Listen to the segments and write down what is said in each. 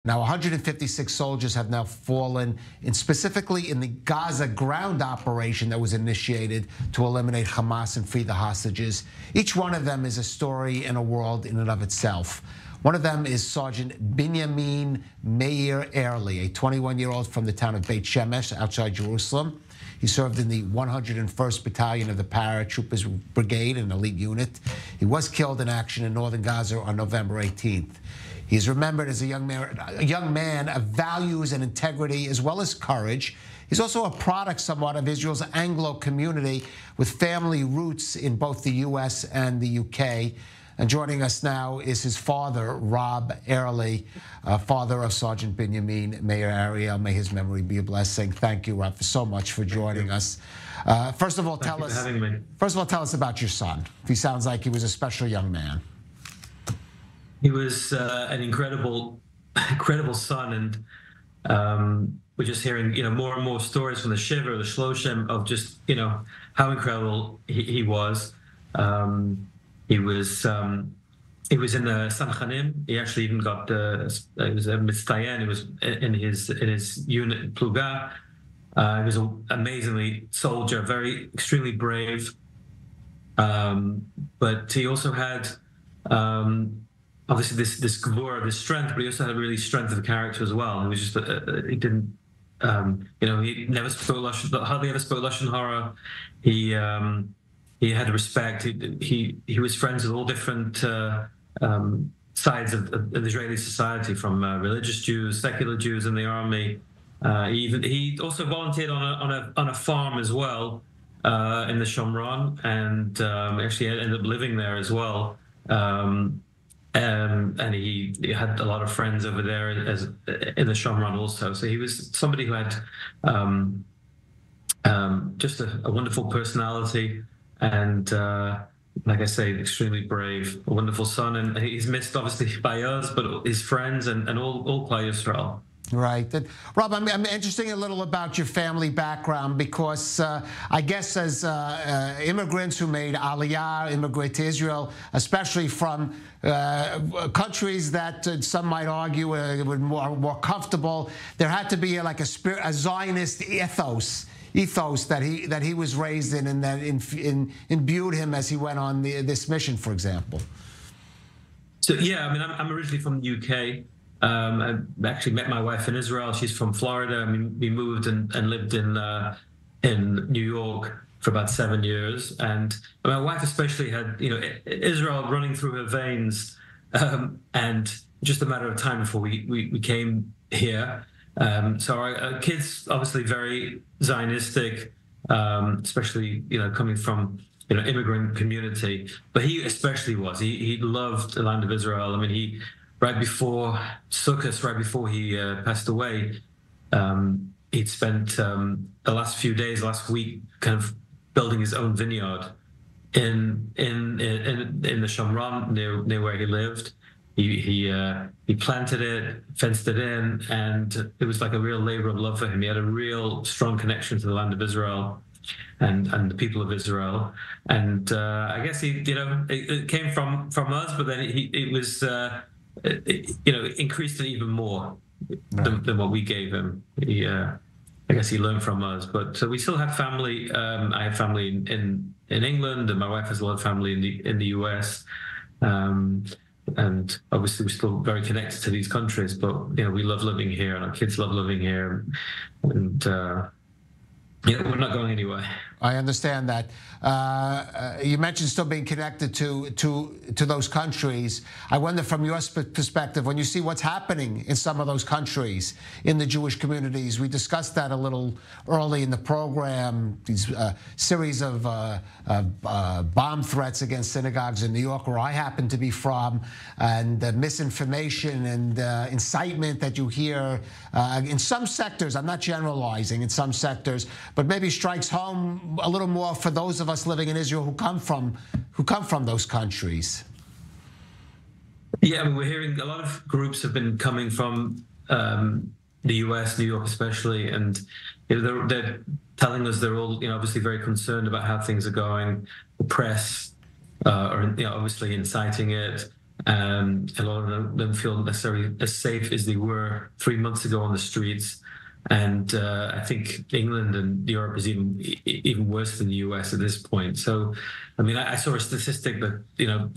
Now, 156 soldiers have now fallen, specifically in the Gaza ground operation that was initiated to eliminate Hamas and free the hostages. Each one of them is a story and a world in and of itself. One of them is Sergeant Binyamin Meir Airley, a 21-year-old from the town of Beit Shemesh outside Jerusalem. He served in the 101st Battalion of the Paratroopers Brigade, an elite unit. He was killed in action in northern Gaza on November 18th. He is remembered as a young man of values and integrity, as well as courage. He's also a product somewhat of Israel's Anglo community with family roots in both the U.S. and the U.K. And joining us now is his father, Rob Airley, father of Sergeant Binyamin Meir Airley. May his memory be a blessing. Thank you, Rob, so much for joining us. First of all, tell us about your son. He sounds like he was a special young man. He was an incredible son, and we're just hearing, more and more stories from the Shiva, the Shloshim, of just, how incredible he was. He was in the Sanchanim. He actually even got he was a Mitztayen. He was in his unit Pluga. He was an amazingly soldier, extremely brave. But he also had obviously this gvura, this strength, but he also had really strength of character as well. He was just he didn't he never spoke Lashon, hardly ever spoke Lashon Hara. He had respect. He was friends with all different sides of the Israeli society, from religious Jews, secular Jews in the army. He also volunteered on a farm as well in the Shomron, and actually ended up living there as well. And he had a lot of friends over there in the Shomron also. So he was somebody who had just a wonderful personality, and like I say, extremely brave, a wonderful son. And he's missed obviously by us, but his friends and all Klal Yisrael. Right. Rob, I'm interested a little about your family background, because I guess as immigrants who made Aliyah, immigrate to Israel, especially from countries that some might argue were more comfortable, there had to be a Zionist ethos that he was raised in, and that imbued him as he went on this mission, for example. So yeah, I mean, I'm originally from the UK. I actually met my wife in Israel. She's from Florida. I mean, we moved and lived in New York for about 7 years. And my wife especially had, Israel running through her veins. And just a matter of time before we came here. So our kids, obviously very Zionistic, especially, coming from, immigrant community. But he especially was. He loved the land of Israel. I mean, right before Sukkot, right before he passed away, he'd spent the last week, kind of building his own vineyard in the Shomron near where he lived. He planted it, fenced it in, and it was like a real labor of love for him. He had a real strong connection to the land of Israel and the people of Israel. And I guess it came from us, but then it was. Increased it even more than what we gave him. I guess he learned from us. But we still have family. I have family in England, and my wife has a lot of family in the US. And obviously we're still very connected to these countries. But we love living here, and our kids love living here. And we're not going anywhere. I understand that. You mentioned still being connected to those countries. I wonder, from your perspective, when you see what's happening in some of those countries, in the Jewish communities, we discussed that a little early in the program, these series of bomb threats against synagogues in New York, where I happen to be from, and misinformation and incitement that you hear in some sectors. I'm not generalizing, in some sectors, but maybe strikes home a little more for those of us living in Israel who come from those countries. Yeah, I mean, we're hearing a lot of groups have been coming from the US, New York especially, and they're telling us they're all obviously very concerned about how things are going. The press are obviously inciting it. A lot of them don't feel necessarily as safe as they were 3 months ago on the streets. And I think England and Europe is even worse than the US at this point. So, I mean, I saw a statistic that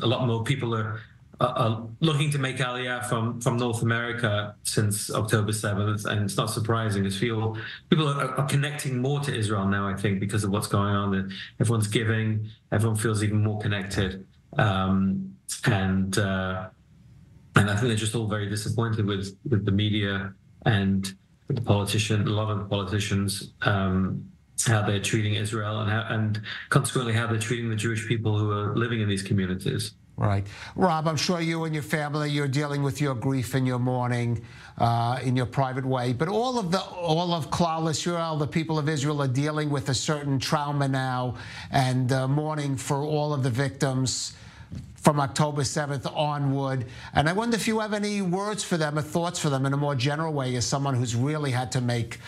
a lot more people are looking to make Aliyah from North America since October 7th, and it's not surprising. People are connecting more to Israel now, I think, because of what's going on. Everyone's giving, everyone feels even more connected, and I think they're just all very disappointed with the media and a lot of the politicians, how they're treating Israel and consequently how they're treating the Jewish people who are living in these communities. Right. Rob, I'm sure you and your family, you're dealing with your grief and your mourning in your private way, but all of Klal Israel, the people of Israel, are dealing with a certain trauma now and mourning for all of the victims from October 7th onward. And I wonder if you have any words for them or thoughts for them in a more general way as someone who's really had to make,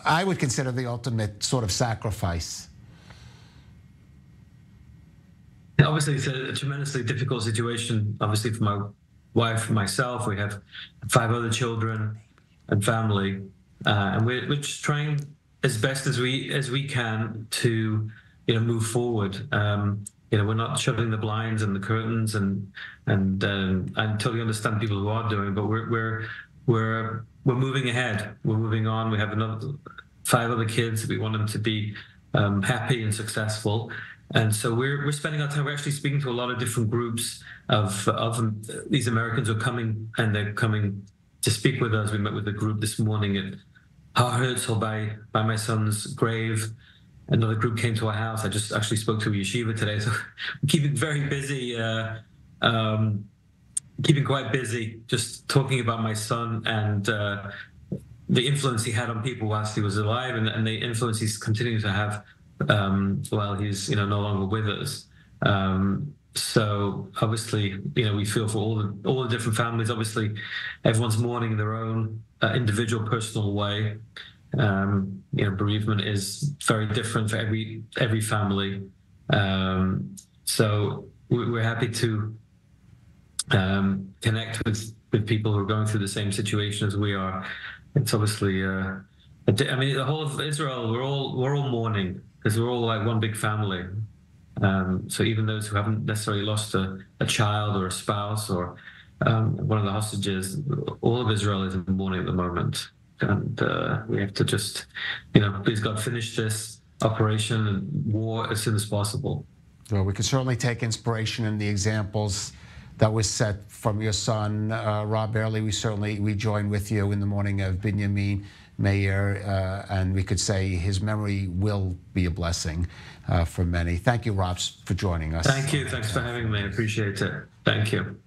I would consider the ultimate sort of sacrifice. Obviously, it's a tremendously difficult situation, obviously, for my wife and myself. We have 5 other children and family, and we're just trying as best as we can to move forward. We're not shutting the blinds and the curtains, and I totally understand people who are doing, but we're moving ahead. We're moving on. We have another 5 other kids. We want them to be happy and successful. And so we're spending our time. We're actually speaking to a lot of different groups of these Americans who are coming, and they're coming to speak with us. We met with a group this morning at Har Herzl by my son's grave. Another group came to our house. I just actually spoke to a yeshiva today, so I'm keeping very busy, keeping quite busy, just talking about my son and the influence he had on people whilst he was alive, and the influence he's continuing to have while he's no longer with us. So obviously, we feel for all the different families. Obviously, everyone's mourning in their own individual, personal way. Bereavement is very different for every family. So we're happy to connect with people who are going through the same situation as we are. It's obviously, the whole of Israel, we're all mourning because we're all like one big family. So even those who haven't necessarily lost a child or a spouse or one of the hostages, all of Israel is in mourning at the moment. And we have to just, please God, finish this operation and war as soon as possible. Well, we can certainly take inspiration in the examples that was set from your son, Rob Airley. We join with you in the mourning of Binyamin Meir, and we could say his memory will be a blessing for many. Thank you, Rob, for joining us. Thank you. Thanks for having me. I appreciate it. Thank you.